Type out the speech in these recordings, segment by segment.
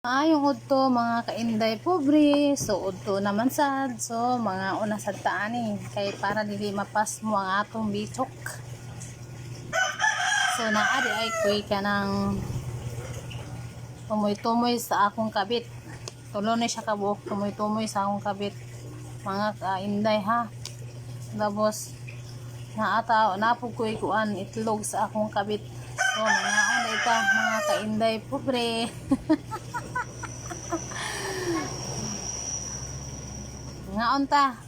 Yung udto mga kainday pobre, so udto naman sad, so mga una sad taani kay para dili mapas mo ang atong bitok. So naari ay kuy ka ng tumoy-tumoy sa akong kabit. Tulo ni siya kabuok tumoy-tumoy sa akong kabit mga kainday ha. Tapos naata napug kuy kuan itlog sa akong kabit. So mga una ita mga kainday pobre. Ngaon ta.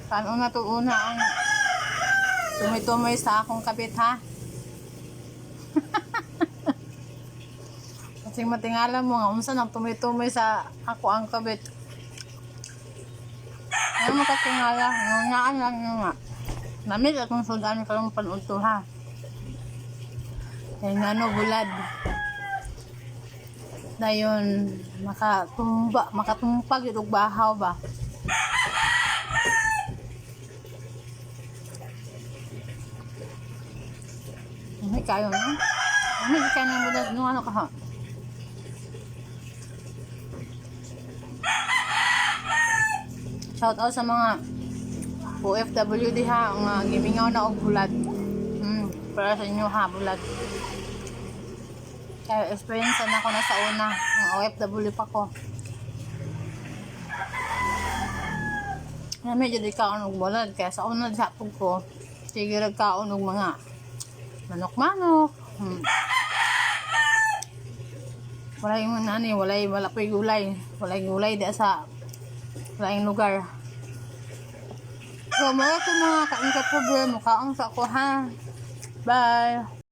Paano na to una ang tumoy-tumoy sa akong kabit ha? Kasi matingala mo nga unsa nang tumoy-tumoy sa ako ang kabit. Ano makatingala? Ngungaan lang yun nga. Namit akong sudan karong panudto ha. Kaya nga no bulad. Dayon makatumpag yung bahaw ba. Hindi kayo no? Hindi kayo ng bulad nung ano ka ha? Shout out sa mga OFWD ha, ang gimingaw na og bulad. Para sa inyo ha, bulad. Kaya experience na ako na sa una, ang OFW pa ko. Na medyo di kaon og bulad, kaya sa una sa pug ko, sige kaon og mga manok-manok. Walay mo nani, wala pa gulay. Walay gulay di sa laing lugar. So, mga ito mga kain ka problem, mukhaang sa ako ha. Bye!